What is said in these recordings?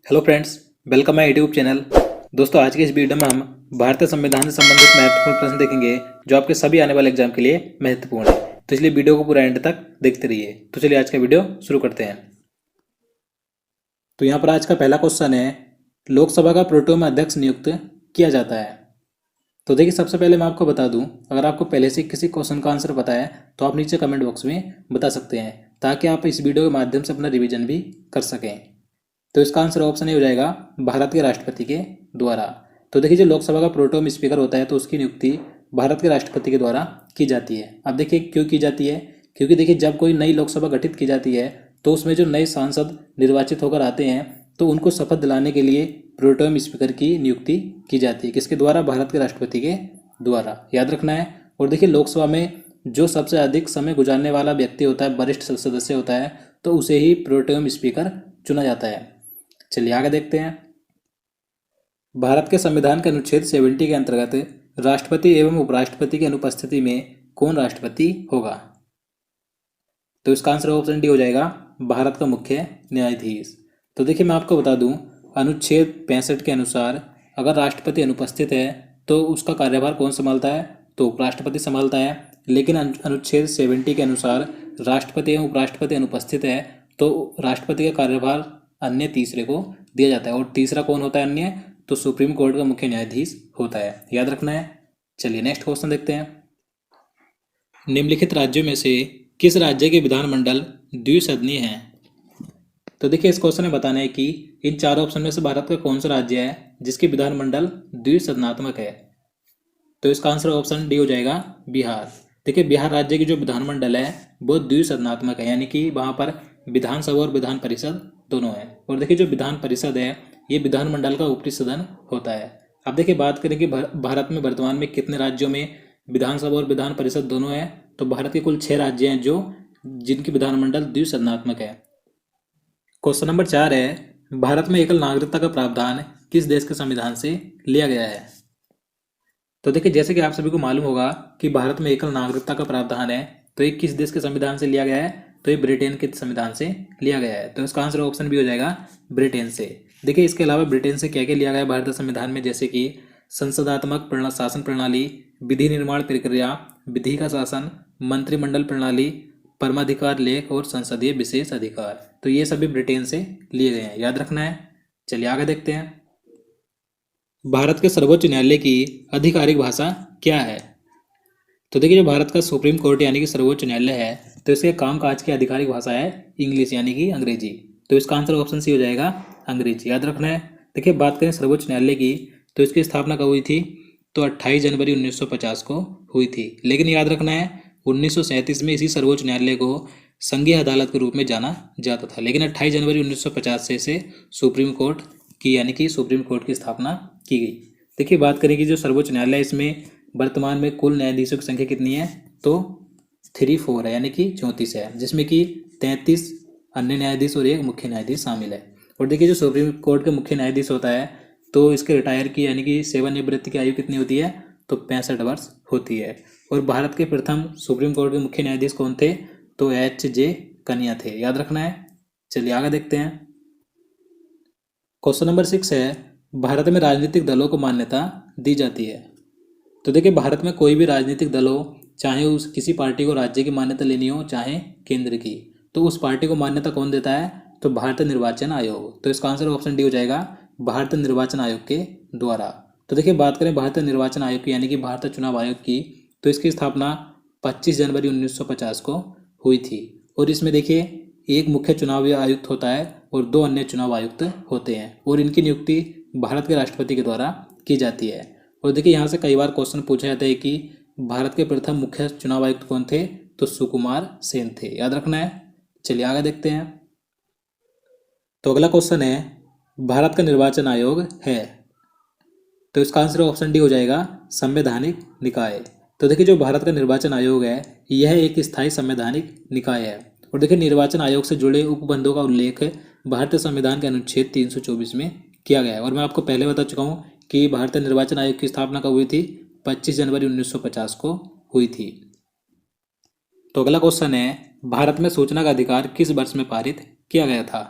Hello friends, welcome my YouTube channel. दोस्तों, आज के इस वीडियो में हम भारतीय संविधान से संबंधित महत्वपूर्ण प्रश्न देखेंगे जो आपके सभी आने वाले एग्जाम के लिए महत्वपूर्ण है। तो इसलिए वीडियो को पूरा एंड तक देखते रहिए। तो चलिए आज का वीडियो शुरू करते हैं। तो यहाँ पर आज का पहला क्वेश्चन है, लोकसभा का प्रोटेम अध्यक्ष नियुक्त किया जाता है। तो देखिए, सबसे पहले मैं आपको बता दूं, अगर आपको पहले से किसी क्वेश्चन का आंसर पता है तो आप नीचे कमेंट बॉक्स में बता सकते हैं, ताकि आप इस वीडियो के माध्यम से अपना रिवीजन भी कर सकें। तो इसका आंसर ऑप्शन ए हो जाएगा, भारत के राष्ट्रपति के द्वारा। तो देखिए, जो लोकसभा का प्रोटेम स्पीकर होता है तो उसकी नियुक्ति भारत के राष्ट्रपति के द्वारा की जाती है। अब देखिए क्यों की जाती है, क्योंकि देखिए जब कोई नई लोकसभा गठित की जाती है तो उसमें जो नए सांसद निर्वाचित होकर आते हैं तो उनको शपथ दिलाने के लिए प्रोटेम स्पीकर की नियुक्ति की जाती है। किसके द्वारा? भारत के राष्ट्रपति के द्वारा, याद रखना है। और देखिए, लोकसभा में जो सबसे अधिक समय गुजारने वाला व्यक्ति होता है, वरिष्ठ सदस्य होता है, तो उसे ही प्रोटेम स्पीकर चुना जाता है। चलिए आगे देखते हैं। भारत के संविधान के अनुच्छेद 70 के अंतर्गत राष्ट्रपति एवं उपराष्ट्रपति की अनुपस्थिति में कौन राष्ट्रपति होगा? तो इसका आंसर ऑप्शन डी हो जाएगा, भारत का मुख्य न्यायाधीश। तो देखिए, मैं आपको बता दूं, अनुच्छेद 65 के अनुसार अगर राष्ट्रपति अनुपस्थित है तो उसका कार्यभार कौन संभालता है? तो उपराष्ट्रपति संभालता है। लेकिन अनुच्छेद 70 के अनुसार राष्ट्रपति एवं उपराष्ट्रपति अनुपस्थित है तो राष्ट्रपति का कार्यभार अन्य तीसरे को दिया जाता है। और तीसरा कौन होता है अन्य? तो सुप्रीम कोर्ट का मुख्य न्यायाधीश होता है, याद रखना है। चलिए नेक्स्ट क्वेश्चन देखते हैं। निम्नलिखित राज्यों में से किस राज्य के विधानमंडल द्विसदनीय है? तो देखिए, इस क्वेश्चन में बताना है कि इन चार ऑप्शन में से भारत का कौन सा राज्य है जिसके विधानमंडल द्विसदनात्मक है? तो इसका आंसर ऑप्शन डी हो जाएगा, बिहार। देखिए, बिहार राज्य की जो विधानमंडल है वो द्विसदनात्मक है, यानी कि वहाँ पर विधानसभा और विधान परिषद दोनों है। और देखिए, जो विधान परिषद है ये विधानमंडल का ऊपरी सदन होता है। अब देखिए, बात करें कि भारत में वर्तमान में कितने राज्यों में विधानसभा और विधान परिषद दोनों है, तो भारत के कुल 6 राज्य हैं जो जिनकी विधानमंडल द्विसदनात्मक है। क्वेश्चन नंबर 4 है, भारत में एकल नागरिकता का प्रावधान किस देश के संविधान से लिया गया है? तो देखिए, जैसे कि आप सभी को मालूम होगा कि भारत में एकल नागरिकता का प्रावधान है, तो ये किस देश के संविधान से लिया गया है? तो ये ब्रिटेन के संविधान से लिया गया है। तो इसका आंसर ऑप्शन भी हो जाएगा, ब्रिटेन से। देखिए, इसके अलावा ब्रिटेन से क्या क्या लिया गया है भारतीय संविधान में, जैसे कि संसदात्मक शासन प्रणाली, विधि निर्माण प्रक्रिया, विधि का शासन, मंत्रिमंडल प्रणाली, परमाधिकार लेख और संसदीय विशेष अधिकार। तो ये सभी ब्रिटेन से लिए गए हैं, याद रखना है। चलिए आगे देखते हैं। भारत के सर्वोच्च न्यायालय की आधिकारिक भाषा क्या है? तो देखिए, जो भारत का सुप्रीम कोर्ट यानी कि सर्वोच्च न्यायालय है, तो इसके कामकाज की आधिकारिक भाषा है इंग्लिश यानी कि अंग्रेजी। तो इसका आंसर ऑप्शन सी हो जाएगा, अंग्रेजी, याद रखना है। देखिए, बात करें सर्वोच्च न्यायालय की, तो इसकी स्थापना कब हुई थी? तो 28 जनवरी 1950 को हुई थी। लेकिन याद रखना है, 1937 में इसी सर्वोच्च न्यायालय को संघीय अदालत के रूप में जाना जाता था। लेकिन 28 जनवरी 1950 से इसे सुप्रीम कोर्ट की यानी कि सुप्रीम कोर्ट की स्थापना की गई। देखिए, बात करें कि जो सर्वोच्च न्यायालय, इसमें वर्तमान में कुल न्यायाधीशों की संख्या कितनी है? तो 34 है, यानी कि 34 है, जिसमें कि 33 अन्य न्यायाधीश और एक मुख्य न्यायाधीश शामिल है। और देखिए, जो सुप्रीम कोर्ट के मुख्य न्यायाधीश होता है तो इसके रिटायर की यानी कि सेवानिवृत्ति की आयु कितनी होती है? तो 65 वर्ष होती है। और भारत के प्रथम सुप्रीम कोर्ट के मुख्य न्यायाधीश कौन थे? तो HJ कनिया थे, याद रखना है। चलिए आगे देखते हैं। क्वेश्चन नंबर 6 है, भारत में राजनीतिक दलों को मान्यता दी जाती है। तो देखिए, भारत में कोई भी राजनीतिक दल हो, चाहे उस किसी पार्टी को राज्य की मान्यता लेनी हो चाहे केंद्र की, तो उस पार्टी को मान्यता कौन देता है? तो भारतीय निर्वाचन आयोग। तो इसका आंसर ऑप्शन डी हो जाएगा, भारतीय निर्वाचन आयोग के द्वारा। तो देखिए, बात करें भारतीय निर्वाचन आयोग की यानी कि भारतीय चुनाव आयोग की, तो इसकी स्थापना 25 जनवरी 1950 को हुई थी। और इसमें देखिए, एक मुख्य चुनाव आयुक्त होता है और 2 अन्य चुनाव आयुक्त होते हैं, और इनकी नियुक्ति भारत के राष्ट्रपति के द्वारा की जाती है। और देखिए, यहाँ से कई बार क्वेश्चन पूछा जाता है कि भारत के प्रथम मुख्य चुनाव आयुक्त कौन थे? तो सुकुमार सेन थे, याद रखना है। चलिए आगे देखते हैं। तो अगला क्वेश्चन है, भारत का निर्वाचन आयोग है, तो इसका आंसर ऑप्शन डी हो जाएगा, संवैधानिक निकाय। तो देखिए, जो भारत का निर्वाचन आयोग है यह एक स्थायी संवैधानिक निकाय है। और देखिए, निर्वाचन आयोग से जुड़े उपबंधों का उल्लेख भारतीय संविधान के अनुच्छेद 324 में किया गया है। और मैं आपको पहले बता चुका हूँ कि भारतीय निर्वाचन आयोग की स्थापना कब हुई थी? 25 जनवरी 1950 को हुई थी। तो अगला क्वेश्चन है, भारत में सूचना का अधिकार किस वर्ष में पारित किया गया था?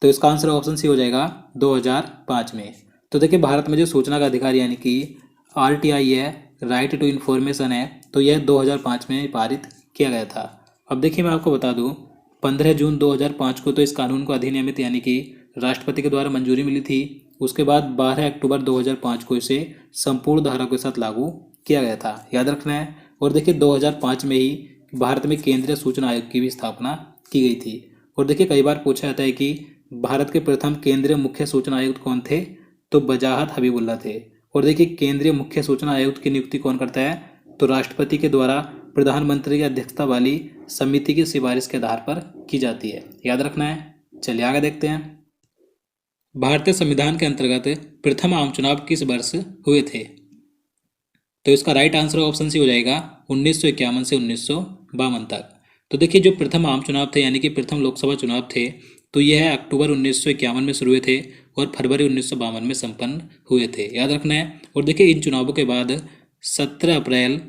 तो इसका आंसर ऑप्शन सी हो जाएगा 2005 में। तो देखिए भारत में जो सूचना का अधिकार यानी कि RTI है, राइट टू इन्फॉर्मेशन है, तो यह 2005 में पारित किया गया था। अब देखिए मैं आपको बता दूं 15 जून 2005 को तो इस कानून को अधिनियमित यानी कि राष्ट्रपति के द्वारा मंजूरी मिली थी। उसके बाद 12 अक्टूबर 2005 को इसे संपूर्ण धारा के साथ लागू किया गया था, याद रखना है। और देखिए 2005 में ही भारत में केंद्रीय सूचना आयोग की भी स्थापना की गई थी। और देखिए कई बार पूछा जाता है कि भारत के प्रथम केंद्रीय मुख्य सूचना आयुक्त कौन थे, तो बजाहत हबीबुल्ला थे। और देखिए केंद्रीय मुख्य सूचना आयुक्त की नियुक्ति कौन करता है, तो राष्ट्रपति के द्वारा प्रधानमंत्री की अध्यक्षता वाली समिति की सिफारिश के आधार पर की जाती है, याद रखना है। चलिए आगे देखते हैं। भारतीय संविधान के अंतर्गत प्रथम आम चुनाव किस वर्ष हुए थे, तो इसका राइट आंसर ऑप्शन सी हो जाएगा 1951 से 1952 तक। तो देखिए जो प्रथम आम चुनाव थे यानी कि प्रथम लोकसभा चुनाव थे, तो यह अक्टूबर 1951 में शुरू हुए थे और फरवरी 1952 में संपन्न हुए थे, याद रखना है। और देखिए इन चुनावों के बाद 17 अप्रैल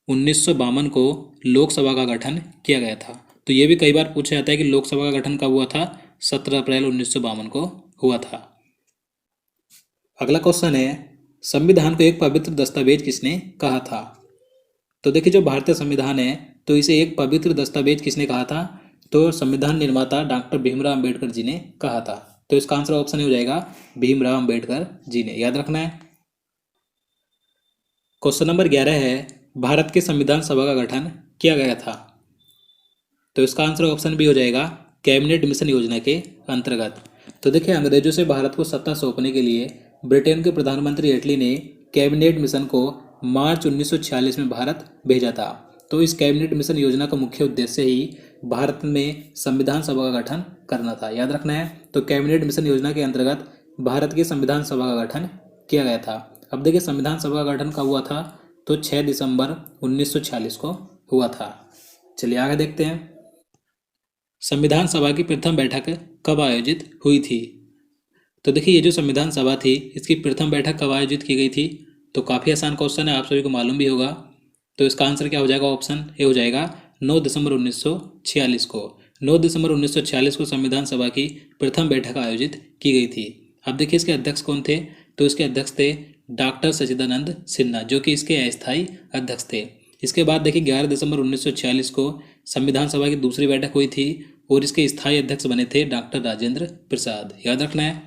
1952 को लोकसभा का गठन किया गया था। तो ये भी कई बार पूछा जाता है कि लोकसभा का गठन कब हुआ था, 17 अप्रैल 1952 को हुआ था। अगला क्वेश्चन है संविधान को एक पवित्र दस्तावेज किसने कहा था। तो देखिए जो भारतीय संविधान है तो इसे एक पवित्र दस्तावेज किसने कहा था, तो संविधान निर्माता डॉक्टर भीमराव अंबेडकर जी ने कहा था। तो इसका आंसर ऑप्शन हो जाएगा भीमराव अंबेडकर जी ने, याद रखना है। क्वेश्चन नंबर 11 है भारत के संविधान सभा का गठन किया गया था। तो इसका आंसर ऑप्शन बी हो जाएगा कैबिनेट मिशन योजना के अंतर्गत। तो देखिए अंग्रेजों से भारत को सत्ता सौंपने के लिए ब्रिटेन के प्रधानमंत्री एटली ने कैबिनेट मिशन को मार्च 1946 में भारत भेजा था। तो इस कैबिनेट मिशन योजना का मुख्य उद्देश्य ही भारत में संविधान सभा का गठन करना था, याद रखना है। तो कैबिनेट मिशन योजना के अंतर्गत भारत की संविधान सभा का गठन किया गया था। अब देखिए संविधान सभा का गठन कब हुआ था, तो 6 दिसंबर 1946 को हुआ था। चलिए आगे देखते हैं संविधान सभा की प्रथम बैठक कब आयोजित हुई थी। तो देखिए ये जो संविधान सभा थी इसकी प्रथम बैठक कब आयोजित की गई थी, तो काफ़ी आसान क्वेश्चन है, आप सभी को मालूम भी होगा। तो इसका आंसर क्या हो जाएगा, ऑप्शन ए हो जाएगा 9 दिसंबर 1946 को। 9 दिसंबर 1946 को संविधान सभा की प्रथम बैठक आयोजित की गई थी। अब देखिए इसके अध्यक्ष कौन थे, तो इसके अध्यक्ष थे डॉक्टर सच्चिदानंद सिन्हा, जो कि इसके अस्थायी अध्यक्ष थे। इसके बाद देखिए 11 दिसंबर 1946 को संविधान सभा की दूसरी बैठक हुई थी और इसके स्थायी अध्यक्ष बने थे डॉक्टर राजेंद्र प्रसाद, याद रखना है।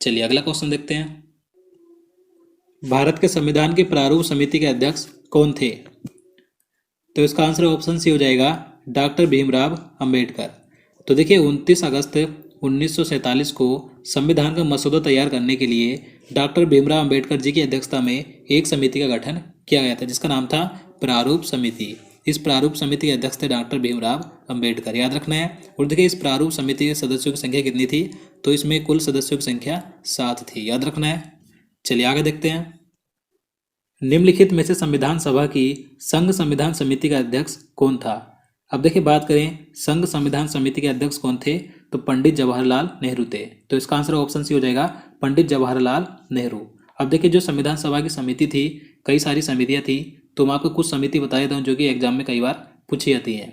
चलिए अगला क्वेश्चन देखते हैं भारत के संविधान की प्रारूप समिति के अध्यक्ष कौन थे। तो इसका आंसर ऑप्शन सी हो जाएगा डॉक्टर भीमराव अंबेडकर। तो देखिए 29 अगस्त 1947 को संविधान का मसौदा तैयार करने के लिए डॉक्टर भीमराव अंबेडकर जी की अध्यक्षता में एक समिति का गठन किया गया था जिसका नाम था प्रारूप समिति। इस प्रारूप समिति के अध्यक्ष थे डॉक्टर भीमराव अंबेडकर, याद रखना है। और देखिए इस प्रारूप समिति के सदस्यों की संख्या कितनी थी, तो इसमें कुल सदस्यों की संख्या 7 थी, याद रखना है। चलिए आगे देखते हैं निम्नलिखित में से संविधान सभा की संघ संविधान समिति का अध्यक्ष कौन था। अब देखिए बात करें संघ संविधान समिति के अध्यक्ष कौन थे, तो पंडित जवाहरलाल नेहरू थे। तो इसका आंसर ऑप्शन सी हो जाएगा पंडित जवाहरलाल नेहरू। अब देखिए जो संविधान सभा की समिति थी, कई सारी समितियां थी, तो मैं आपको कुछ समिति बता देता हूँ जो कि एग्जाम में कई बार पूछी जाती हैं।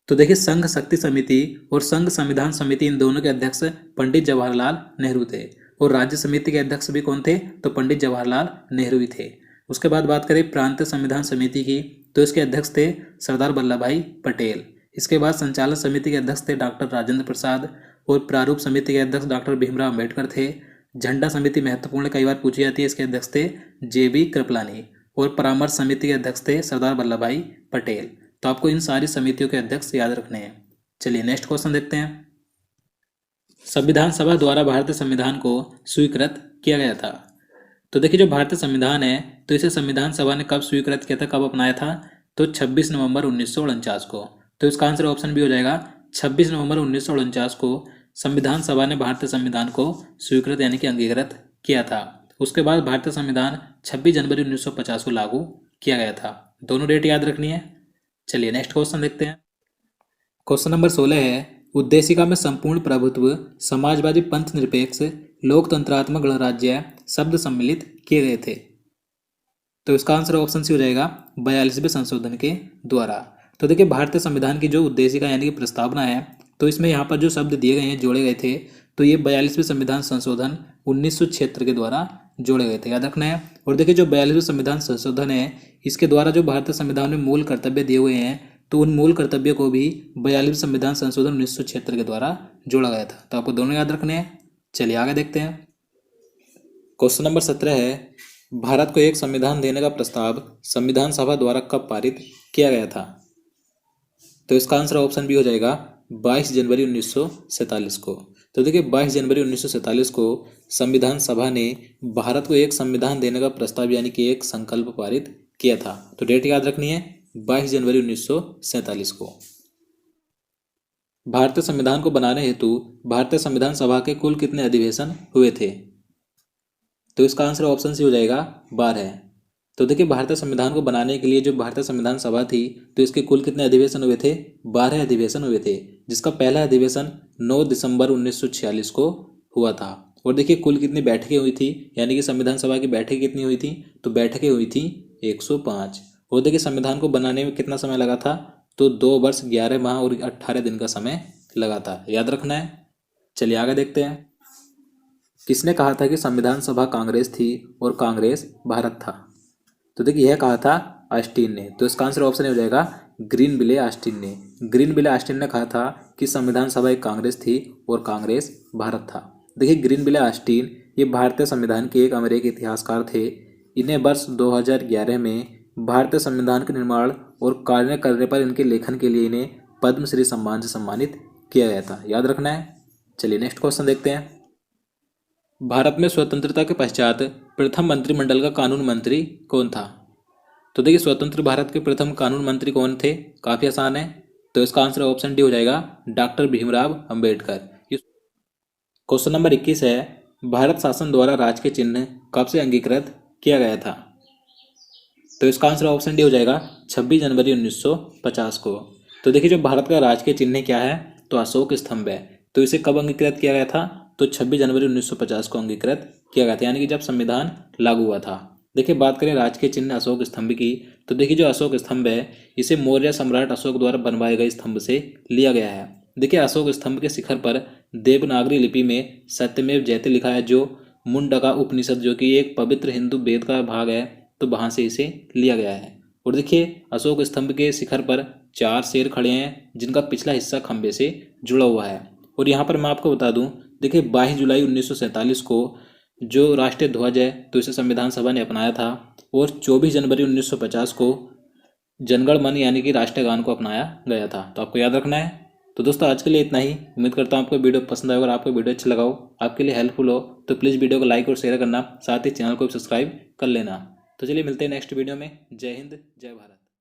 तो देखिए संघ शक्ति समिति और संघ संविधान समिति, इन दोनों के अध्यक्ष पंडित जवाहरलाल नेहरू थे। और राज्य समिति के अध्यक्ष भी कौन थे, तो पंडित जवाहरलाल नेहरू ही थे। उसके बाद बात करें प्रांतीय संविधान समिति की, तो इसके अध्यक्ष थे सरदार वल्लभ भाई पटेल। इसके बाद संचालन समिति के अध्यक्ष थे डॉक्टर राजेंद्र प्रसाद और प्रारूप समिति के अध्यक्ष डॉक्टर भीमराव अंबेडकर थे। झंडा समिति महत्वपूर्ण, कई बार पूछी जाती है, इसके अध्यक्ष थे JB कृपलानी। और परामर्श समिति के अध्यक्ष थे सरदार वल्लभ भाई पटेल। तो आपको इन सारी समितियों के अध्यक्ष याद रखने हैं। चलिए नेक्स्ट क्वेश्चन देखते हैं संविधान सभा द्वारा भारतीय संविधान को स्वीकृत किया गया था। तो देखिए जो भारतीय संविधान है तो इसे संविधान सभा ने कब स्वीकृत किया था, कब अपनाया था, तो 26 नवंबर 1949 को। तो इसका आंसर ऑप्शन भी हो जाएगा 26 नवंबर 1949 को संविधान सभा ने भारतीय संविधान को स्वीकृत यानी कि अंगीकृत किया था। उसके बाद भारतीय संविधान 26 जनवरी 1950 को लागू किया गया था। दोनों डेट याद रखनी है। चलिए नेक्स्ट क्वेश्चन देखते हैं क्वेश्चन नंबर 16 है उद्देशिका में संपूर्ण प्रभुत्व, समाजवादी, पंथ निरपेक्ष, लोकतंत्रात्मक गणराज्य शब्द सम्मिलित किए गए थे। तो इसका आंसर ऑप्शन सी हो जाएगा 42वें संशोधन के द्वारा। तो देखिए भारतीय संविधान की जो उद्देशिका यानी कि प्रस्तावना है तो इसमें यहाँ पर जो शब्द दिए गए हैं, जोड़े गए थे, तो ये 42वें संविधान संशोधन 1976 के द्वारा जोड़े गए थे, याद रखना है। और देखिए जो 42वें संविधान संशोधन है, इसके द्वारा जो भारतीय संविधान में मूल कर्तव्य दिए हुए हैं, तो उन मूल कर्तव्यों को भी 42वें संविधान संशोधन 1976 के द्वारा जोड़ा गया था। तो आपको दोनों याद रखने हैं। चलिए आगे देखते हैं। क्वेश्चन नंबर 17 है, भारत को एक संविधान देने का प्रस्ताव संविधान सभा द्वारा कब पारित किया गया था? तो इसका आंसर ऑप्शन बी हो जाएगा 22 जनवरी 1947 को। तो देखिए 22 जनवरी 1947 को संविधान सभा ने भारत को एक संविधान देने का प्रस्ताव यानी कि एक संकल्प पारित किया था। तो डेट याद रखनी है, 22 जनवरी 1947 को। भारतीय संविधान को बनाने हेतु भारतीय संविधान सभा के कुल कितने अधिवेशन हुए थे? तो इसका आंसर ऑप्शन सी हो जाएगा 12। तो देखिए भारतीय संविधान को बनाने के लिए जो भारतीय संविधान सभा थी, तो इसके कुल कितने अधिवेशन हुए थे? 12 अधिवेशन हुए थे, जिसका पहला अधिवेशन 9 दिसंबर 1946 को हुआ था। और देखिए कुल कितनी बैठकें हुई थी, यानी कि संविधान सभा की बैठकें कितनी हुई थी? तो बैठकें हुई थी 105। और देखिए संविधान को बनाने में कितना समय लगा था? तो 2 वर्ष 11 माह और 18 दिन का समय लगा था, याद रखना है। चलिए आगे देखते हैं। किसने कहा था कि संविधान सभा कांग्रेस थी और कांग्रेस भारत था? तो देखिए यह कहा था ऑस्टिन ने। तो इसका आंसर ऑप्शन हो जाएगा ग्रीनविले ऑस्टिन ने। ग्रीनविले ऑस्टिन ने कहा था कि संविधान सभा एक कांग्रेस थी और कांग्रेस भारत था। देखिए ग्रीनविले ऑस्टिन ये भारतीय संविधान के एक अमेरिकी इतिहासकार थे। इन्हें वर्ष 2011 में भारतीय संविधान के निर्माण और कार्य करने पर इनके लेखन के लिए इन्हें पद्मश्री सम्मान से सम्मानित किया गया था, याद रखना है। चलिए नेक्स्ट क्वेश्चन देखते हैं। भारत में स्वतंत्रता के पश्चात प्रथम मंत्रिमंडल का कानून मंत्री कौन था? तो देखिए स्वतंत्र भारत के प्रथम कानून मंत्री कौन थे? काफी आसान है। तो इसका आंसर ऑप्शन डी हो जाएगा doctor Bhimrao Ambedkar. Question number 21 है, भारत शासन द्वारा राजकीय चिन्ह कब से अंगीकृत किया गया था? तो इसका आंसर ऑप्शन डी हो जाएगा 26 जनवरी 1950 को। तो देखिए जो भारत का राजकीय चिन्ह क्या है? तो अशोक स्तंभ है। तो इसे कब अंगीकृत किया गया था? तो 26 जनवरी 1950 को अंगीकृत किया गया था, यानी कि जब संविधान लागू हुआ था। देखिए बात करें राजकीय चिन्ह अशोक स्तंभ की, तो देखिए जो अशोक स्तंभ है, इसे मौर्य सम्राट अशोक द्वारा बनवाए गए स्तंभ से लिया गया है। देखिए अशोक स्तंभ के शिखर पर देवनागरी लिपि में सत्यमेव जयते लिखा है, जो मुंडका उपनिषद जो कि एक पवित्र हिंदू वेद का भाग है, तो वहां से इसे लिया गया है। और देखिए अशोक स्तंभ के शिखर पर 4 शेर खड़े हैं, जिनका पिछला हिस्सा खंबे से जुड़ा हुआ है। और यहाँ पर मैं आपको बता दूं, देखिए 22 जुलाई 1947 को जो राष्ट्रीय ध्वज है, तो इसे संविधान सभा ने अपनाया था। और 24 जनवरी 1950 को जनगण मन यानी कि राष्ट्रीय गान को अपनाया गया था। तो आपको याद रखना है। तो दोस्तों आज के लिए इतना ही। उम्मीद करता हूँ आपको वीडियो पसंद आएगा। अगर आपको वीडियो अच्छा लगा हो, आपके लिए हेल्पफुल हो, तो प्लीज़ वीडियो को लाइक और शेयर करना, साथ ही चैनल को भी सब्सक्राइब कर लेना। तो चलिए मिलते हैं नेक्स्ट वीडियो में। जय हिंद, जय भारत।